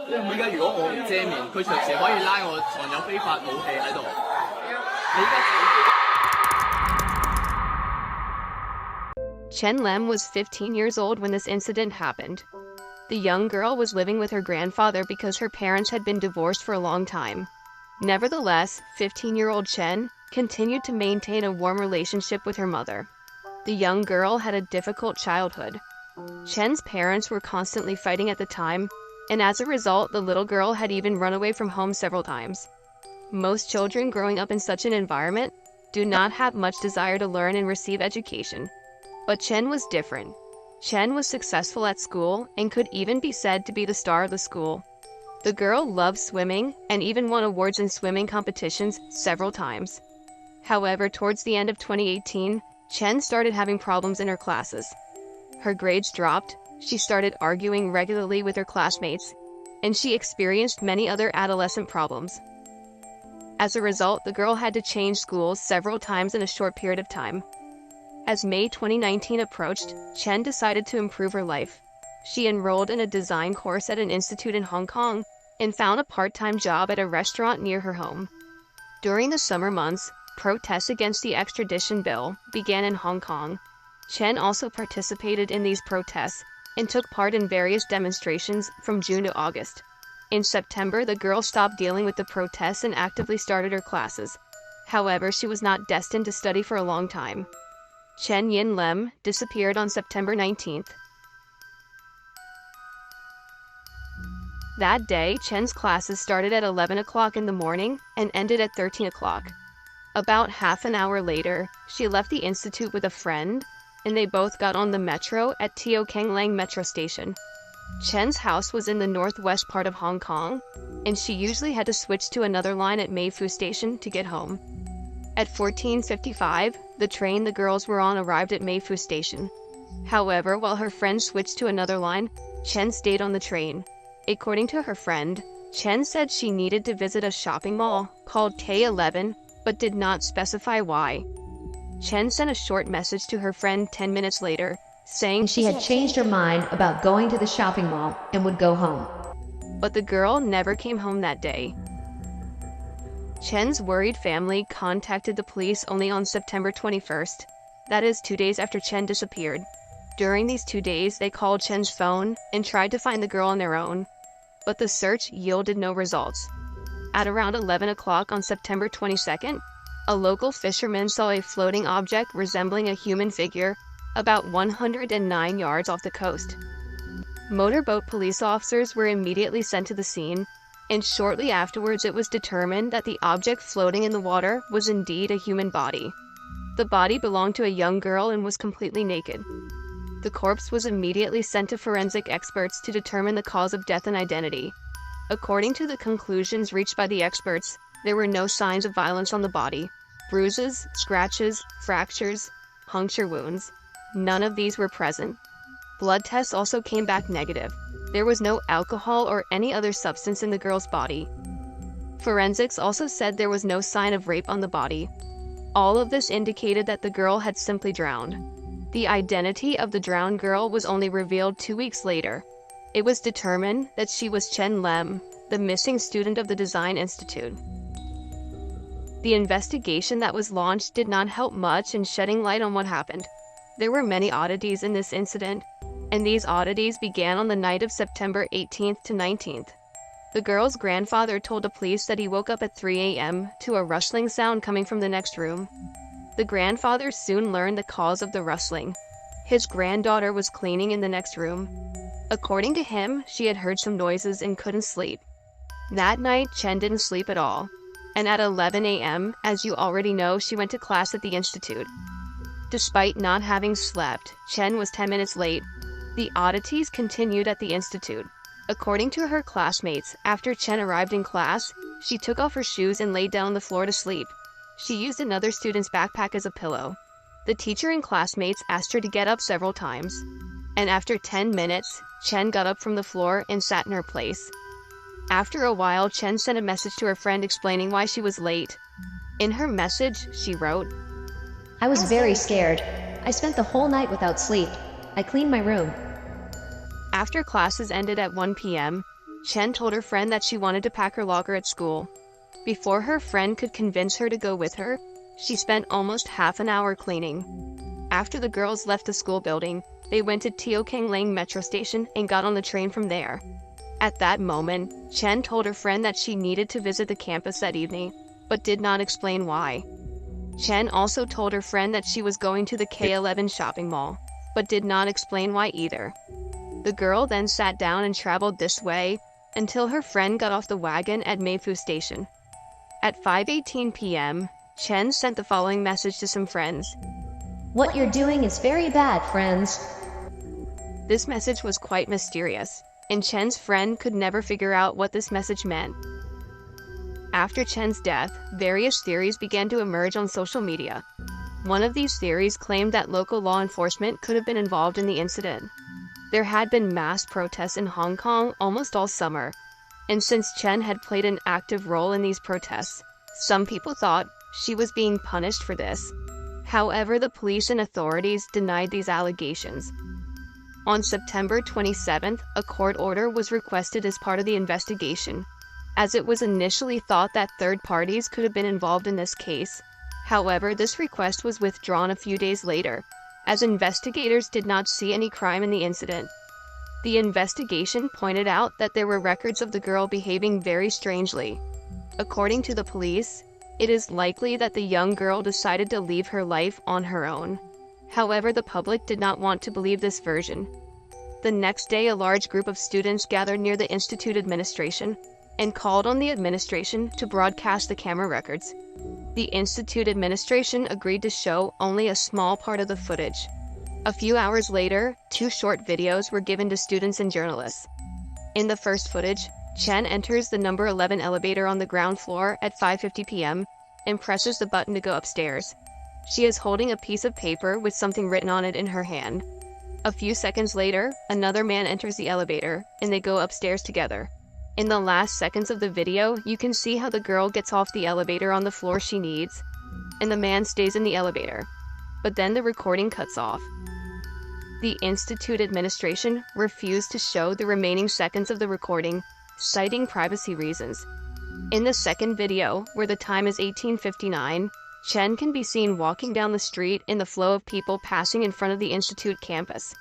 因為而家如果我唔遮面，佢隨時可以拉我藏有非法武器喺度。你而家 Chen LM was 15 years old when this incident happened. The young girl was living with her grandfather because her parents had been divorced for a long time. Nevertheless, 15-year-old Chen continued to maintain a warm relationship with her mother. The young girl had a difficult childhood. Chen's parents were constantly fighting at the time, and as a result, the little girl had even run away from home several times. Most children growing up in such an environment do not have much desire to learn and receive education. But Chen was different. Chen was successful at school and could even be said to be the star of the school. The girl loved swimming and even won awards in swimming competitions several times. However, towards the end of 2018, Chen started having problems in her classes. Her grades dropped, she started arguing regularly with her classmates, and she experienced many other adolescent problems. As a result, the girl had to change schools several times in a short period of time. As May 2019 approached, Chen decided to improve her life. She enrolled in a design course at an institute in Hong Kong and found a part-time job at a restaurant near her home. During the summer months, protests against the extradition bill began in Hong Kong. Chen also participated in these protests and took part in various demonstrations from June to August. In September, the girl stopped dealing with the protests and actively started her classes. However, she was not destined to study for a long time. Chen LM disappeared on September 19th. That day, Chen's classes started at 11 o'clock in the morning and ended at 13 o'clock. About half an hour later, she left the institute with a friend, and they both got on the metro at Teo Keng Lang metro station. Chen's house was in the northwest part of Hong Kong, and she usually had to switch to another line at Mei Fu station to get home. At 14:55, the train the girls were on arrived at Mei Fu station. However, while her friend switched to another line, Chen stayed on the train. According to her friend, Chen said she needed to visit a shopping mall called K11, but did not specify why. Chen sent a short message to her friend 10 minutes later, saying she had changed her mind about going to the shopping mall and would go home. But the girl never came home that day. Chen's worried family contacted the police only on September 21st, that is 2 days after Chen disappeared. During these 2 days, they called Chen's phone and tried to find the girl on their own, but the search yielded no results. At around 11 o'clock on September 22nd, a local fisherman saw a floating object resembling a human figure about 109 yards off the coast. Motorboat police officers were immediately sent to the scene, and shortly afterwards it was determined that the object floating in the water was indeed a human body. The body belonged to a young girl and was completely naked. The corpse was immediately sent to forensic experts to determine the cause of death and identity. According to the conclusions reached by the experts, there were no signs of violence on the body. Bruises, scratches, fractures, puncture wounds. None of these were present. Blood tests also came back negative. There was no alcohol or any other substance in the girl's body. Forensics also said there was no sign of rape on the body. All of this indicated that the girl had simply drowned. The identity of the drowned girl was only revealed 2 weeks later. It was determined that she was Chen LM, the missing student of the Design Institute. The investigation that was launched did not help much in shedding light on what happened. There were many oddities in this incident, and these oddities began on the night of September 18th to 19th. The girl's grandfather told the police that he woke up at 3 a.m. to a rustling sound coming from the next room. The grandfather soon learned the cause of the rustling. His granddaughter was cleaning in the next room. According to him, she had heard some noises and couldn't sleep. That night, Chen didn't sleep at all. And at 11 a.m., as you already know, she went to class at the institute. Despite not having slept, Chen was 10 minutes late. The oddities continued at the institute. According to her classmates, after Chen arrived in class, she took off her shoes and laid down on the floor to sleep. She used another student's backpack as a pillow. The teacher and classmates asked her to get up several times. And after 10 minutes, Chen got up from the floor and sat in her place. After a while, Chen sent a message to her friend explaining why she was late. In her message, she wrote, I was very scared. I spent the whole night without sleep. I cleaned my room. After classes ended at 1 p.m., Chen told her friend that she wanted to pack her locker at school. Before her friend could convince her to go with her, she spent almost half an hour cleaning. After the girls left the school building, they went to Tiokanglang metro station and got on the train from there. At that moment, Chen told her friend that she needed to visit the campus that evening, but did not explain why. Chen also told her friend that she was going to the K11 shopping mall, but did not explain why either. The girl then sat down and traveled this way until her friend got off the wagon at Meifu Station. At 5:18 p.m., Chen sent the following message to some friends. What you're doing is very bad, friends. This message was quite mysterious, and Chen's friend could never figure out what this message meant. After Chen's death, various theories began to emerge on social media. One of these theories claimed that local law enforcement could have been involved in the incident. There had been mass protests in Hong Kong almost all summer, and since Chen had played an active role in these protests, some people thought she was being punished for this. However, the police and authorities denied these allegations. On September 27th, a court order was requested as part of the investigation, as it was initially thought that third parties could have been involved in this case. However, this request was withdrawn a few days later, as investigators did not see any crime in the incident. The investigation pointed out that there were records of the girl behaving very strangely. According to the police, it is likely that the young girl decided to leave her life on her own. However, the public did not want to believe this version. The next day, a large group of students gathered near the institute administration and called on the administration to broadcast the camera records. The institute administration agreed to show only a small part of the footage. A few hours later, 2 short videos were given to students and journalists. In the first footage, Chen enters the number 11 elevator on the ground floor at 5:50 p.m. and presses the button to go upstairs. She is holding a piece of paper with something written on it in her hand. A few seconds later, another man enters the elevator, and they go upstairs together. In the last seconds of the video, you can see how the girl gets off the elevator on the floor she needs, and the man stays in the elevator. But then the recording cuts off. The institute administration refused to show the remaining seconds of the recording, citing privacy reasons. In the second video, where the time is 18:59, Chen can be seen walking down the street in the flow of people passing in front of the institute campus.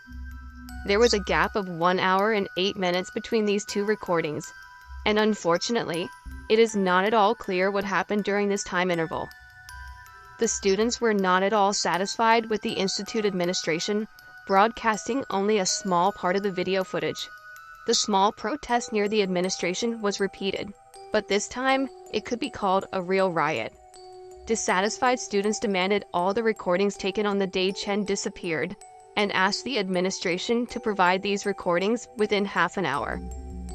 There was a gap of 1 hour and 8 minutes between these 2 recordings, and unfortunately, it is not at all clear what happened during this time interval. The students were not at all satisfied with the institute administration broadcasting only a small part of the video footage. The small protest near the administration was repeated, but this time, it could be called a real riot. Dissatisfied students demanded all the recordings taken on the day Chen disappeared, and asked the administration to provide these recordings within half an hour.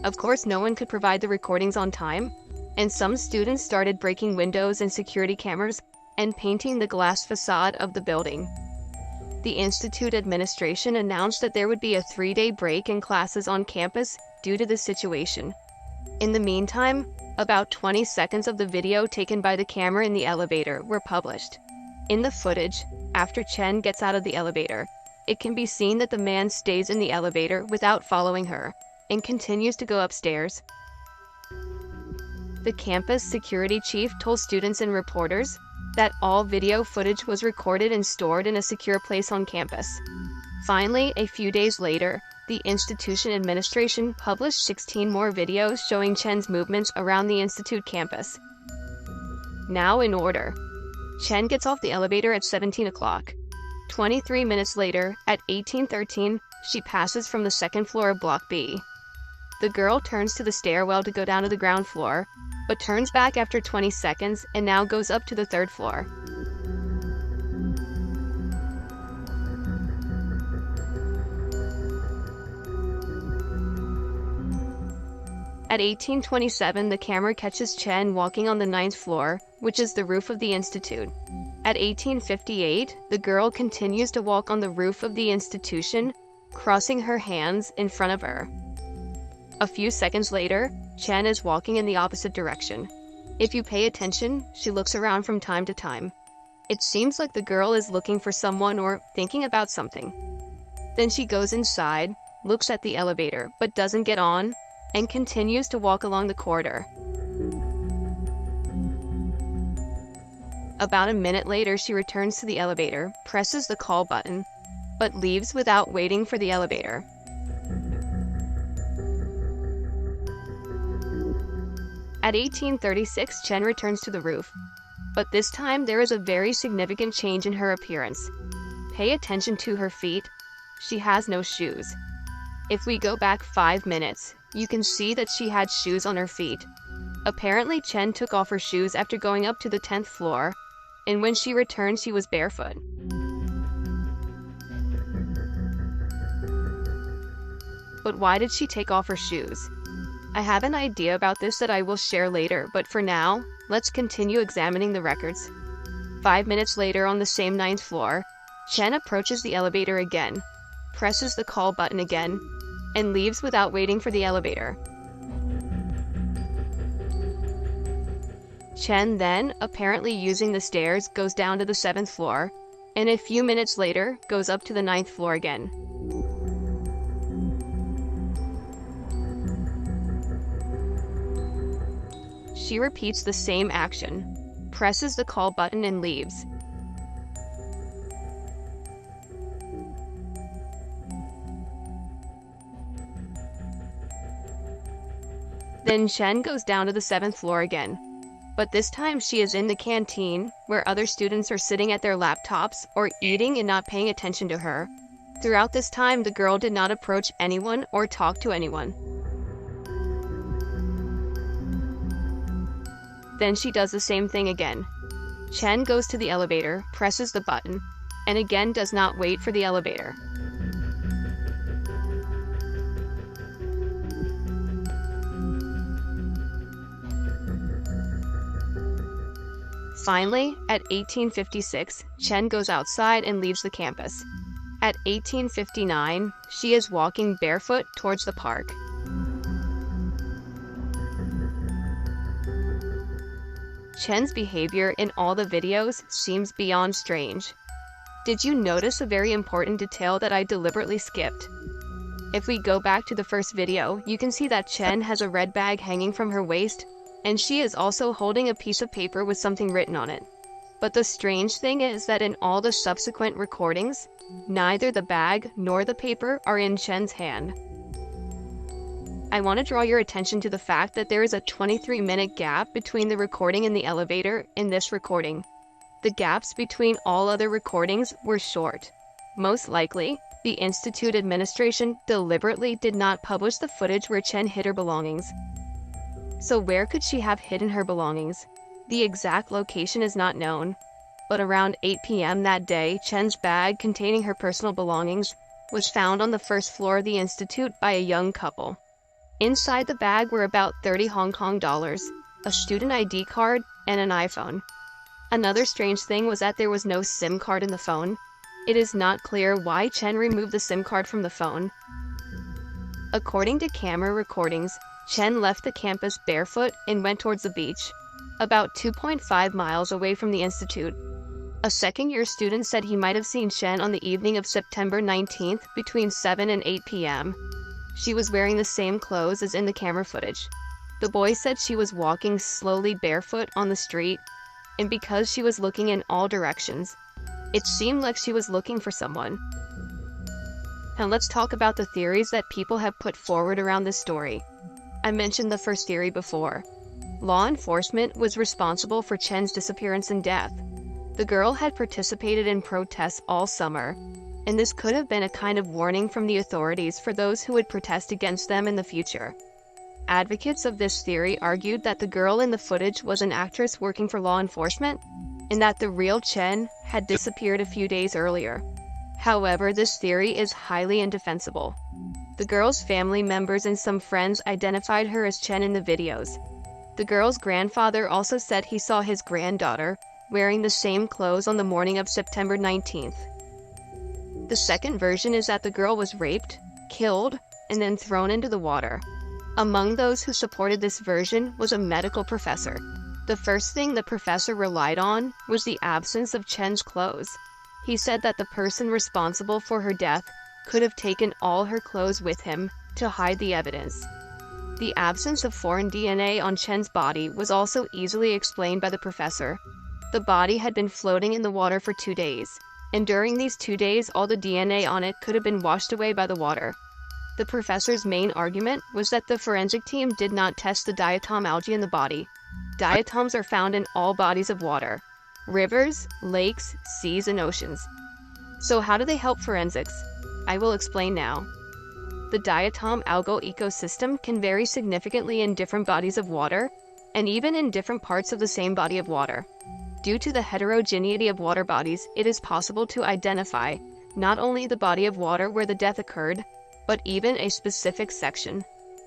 Of course, no one could provide the recordings on time, and some students started breaking windows and security cameras and painting the glass facade of the building. The institute administration announced that there would be a 3-day break in classes on campus due to the situation. In the meantime, about 20 seconds of the video taken by the camera in the elevator were published. In the footage, after Chen gets out of the elevator, it can be seen that the man stays in the elevator without following her, and continues to go upstairs. The campus security chief told students and reporters that all video footage was recorded and stored in a secure place on campus. Finally, a few days later, the institution administration published 16 more videos showing Chen's movements around the institute campus. Now in order. Chen gets off the elevator at 17 o'clock. 23 minutes later, at 18:13, she passes from the second floor of Block B. The girl turns to the stairwell to go down to the ground floor, but turns back after 20 seconds and now goes up to the 3rd floor. At 18:27, the camera catches Chen walking on the 9th floor, which is the roof of the institute. At 18:58, the girl continues to walk on the roof of the institution, crossing her hands in front of her. A few seconds later, Chen is walking in the opposite direction. If you pay attention, she looks around from time to time. It seems like the girl is looking for someone or thinking about something. Then she goes inside, looks at the elevator, but doesn't get on, and continues to walk along the corridor. About a minute later, she returns to the elevator, presses the call button, but leaves without waiting for the elevator. At 18:36, Chen returns to the roof, but this time there is a very significant change in her appearance. Pay attention to her feet. She has no shoes. If we go back 5 minutes, you can see that she had shoes on her feet. Apparently, Chen took off her shoes after going up to the 10th floor, and when she returned, she was barefoot. But why did she take off her shoes? I have an idea about this that I will share later, but for now, let's continue examining the records. 5 minutes later, on the same 9th floor, Chen approaches the elevator again, presses the call button again, and leaves without waiting for the elevator. Chen then, apparently using the stairs, goes down to the 7th floor, and a few minutes later, goes up to the 9th floor again. She repeats the same action, presses the call button and leaves. Then Chen goes down to the 7th floor again, but this time she is in the canteen, where other students are sitting at their laptops or eating and not paying attention to her. Throughout this time, the girl did not approach anyone or talk to anyone. Then she does the same thing again. Chen goes to the elevator, presses the button, and again does not wait for the elevator. Finally, at 18:56, Chen goes outside and leaves the campus. At 18:59, she is walking barefoot towards the park. Chen's behavior in all the videos seems beyond strange. Did you notice a very important detail that I deliberately skipped? If we go back to the first video, you can see that Chen has a red bag hanging from her waist, and she is also holding a piece of paper with something written on it. But the strange thing is that in all the subsequent recordings, neither the bag nor the paper are in Chen's hand. I want to draw your attention to the fact that there is a 23-minute gap between the recording in the elevator and this recording. The gaps between all other recordings were short. Most likely, the Institute administration deliberately did not publish the footage where Chen hid her belongings. So where could she have hidden her belongings? The exact location is not known, but around 8 p.m. that day, Chen's bag containing her personal belongings was found on the first floor of the Institute by a young couple. Inside the bag were about 30 Hong Kong dollars, a student ID card, and an iPhone. Another strange thing was that there was no SIM card in the phone. It is not clear why Chen removed the SIM card from the phone. According to camera recordings, Chen left the campus barefoot and went towards the beach, about 2.5 miles away from the Institute. A second-year student said he might have seen Chen on the evening of September 19th between 7 and 8 p.m. She was wearing the same clothes as in the camera footage. The boy said she was walking slowly barefoot on the street, and because she was looking in all directions, it seemed like she was looking for someone. Now let's talk about the theories that people have put forward around this story. I mentioned the first theory before. Law enforcement was responsible for Chen's disappearance and death. The girl had participated in protests all summer, and this could have been a kind of warning from the authorities for those who would protest against them in the future. Advocates of this theory argued that the girl in the footage was an actress working for law enforcement, and that the real Chen had disappeared a few days earlier. However, this theory is highly indefensible. The girl's family members and some friends identified her as Chen in the videos. The girl's grandfather also said he saw his granddaughter wearing the same clothes on the morning of September 19th. The second version is that the girl was raped, killed, and then thrown into the water. Among those who supported this version was a medical professor. The first thing the professor relied on was the absence of Chen's clothes. He said that the person responsible for her death could have taken all her clothes with him to hide the evidence. The absence of foreign DNA on Chen's body was also easily explained by the professor. The body had been floating in the water for 2 days, and during these 2 days all the DNA on it could have been washed away by the water. The professor's main argument was that the forensic team did not test the diatom algae in the body. Diatoms are found in all bodies of water: rivers, lakes, seas, and oceans. So how do they help forensics? I will explain now. The diatom algal ecosystem can vary significantly in different bodies of water, and even in different parts of the same body of water. Due to the heterogeneity of water bodies, it is possible to identify not only the body of water where the death occurred, but even a specific section.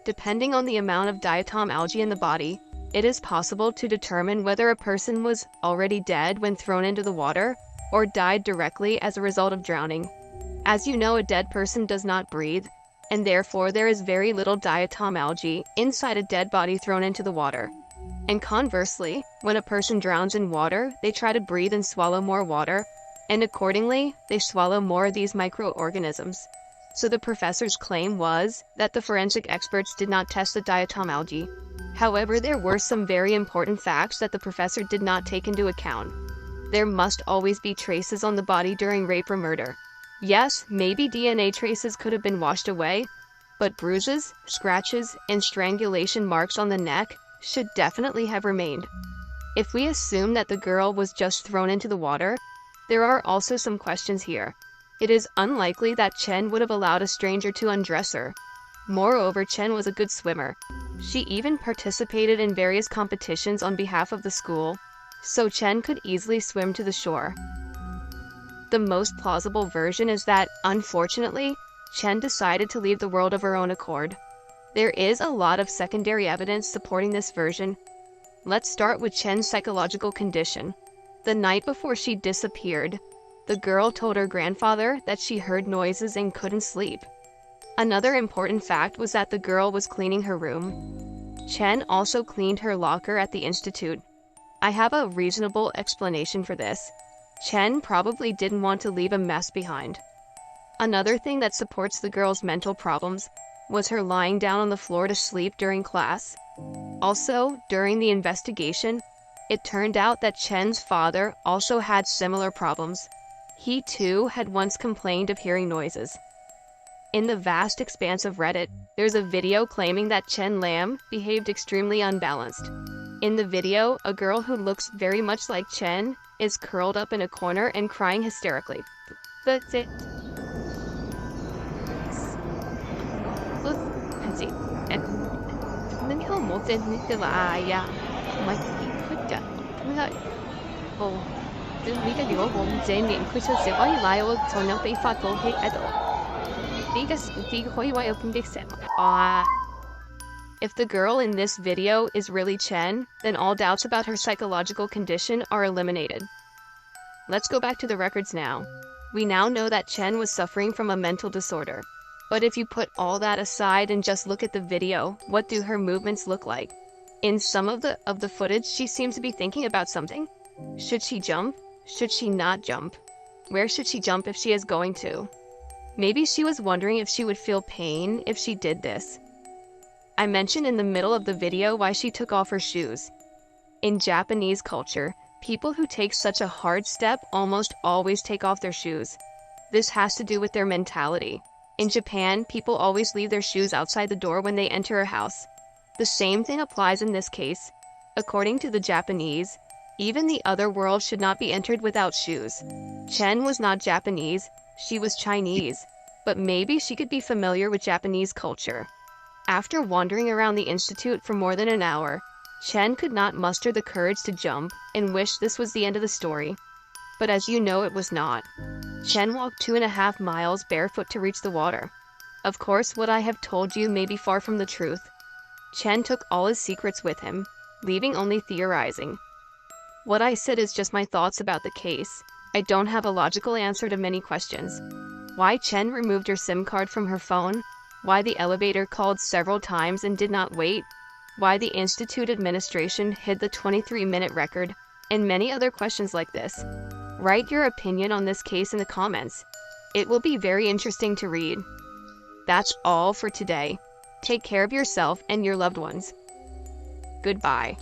Depending on the amount of diatom algae in the body, it is possible to determine whether a person was already dead when thrown into the water, or died directly as a result of drowning. As you know, a dead person does not breathe, and therefore there is very little diatom algae inside a dead body thrown into the water. And conversely, when a person drowns in water, they try to breathe and swallow more water, and accordingly, they swallow more of these microorganisms. So the professor's claim was that the forensic experts did not test the diatom algae. However, there were some very important facts that the professor did not take into account. There must always be traces on the body during rape or murder. Yes, maybe DNA traces could have been washed away, but bruises, scratches, and strangulation marks on the neck should definitely have remained. If we assume that the girl was just thrown into the water, there are also some questions here. It is unlikely that Chen would have allowed a stranger to undress her. Moreover, Chen was a good swimmer. She even participated in various competitions on behalf of the school, so Chen could easily swim to the shore. The most plausible version is that, unfortunately, Chen decided to leave the world of her own accord. There is a lot of secondary evidence supporting this version. Let's start with Chen's psychological condition. The night before she disappeared, the girl told her grandfather that she heard noises and couldn't sleep. Another important fact was that the girl was cleaning her room. Chen also cleaned her locker at the institute. I have a reasonable explanation for this. Chen probably didn't want to leave a mess behind. Another thing that supports the girl's mental problems was her lying down on the floor to sleep during class. Also, during the investigation, it turned out that Chen's father also had similar problems. He too had once complained of hearing noises. In the vast expanse of Reddit, there's a video claiming that Chen LM behaved extremely unbalanced. In the video, a girl who looks very much like Chen is curled up in a corner and crying hysterically. That's it. Pansy. And then he'll move in the aya. My put that. Oh, the leader you won't say me, which is the only lie will turn up a fatal hit at all. If the girl in this video is really Chen, then all doubts about her psychological condition are eliminated. Let's go back to the records now. We now know that Chen was suffering from a mental disorder. But if you put all that aside and just look at the video, what do her movements look like? In some of the footage, she seems to be thinking about something. Should she jump? Should she not jump? Where should she jump if she is going to? Maybe she was wondering if she would feel pain if she did this. I mentioned in the middle of the video why she took off her shoes. In Japanese culture, people who take such a hard step almost always take off their shoes. This has to do with their mentality. In Japan, people always leave their shoes outside the door when they enter a house. The same thing applies in this case. According to the Japanese, even the other world should not be entered without shoes. Chen was not Japanese, she was Chinese, but maybe she could be familiar with Japanese culture. After wandering around the institute for more than an hour, Chen could not muster the courage to jump and wished this was the end of the story. But as you know, it was not. Chen walked 2.5 miles barefoot to reach the water. Of course, what I have told you may be far from the truth. Chen took all his secrets with him, leaving only theorizing. What I said is just my thoughts about the case. I don't have a logical answer to many questions. Why Chen removed her SIM card from her phone? Why the elevator called several times and did not wait? Why the institute administration hid the 23-minute record? And many other questions like this. Write your opinion on this case in the comments. It will be very interesting to read. That's all for today. Take care of yourself and your loved ones. Goodbye.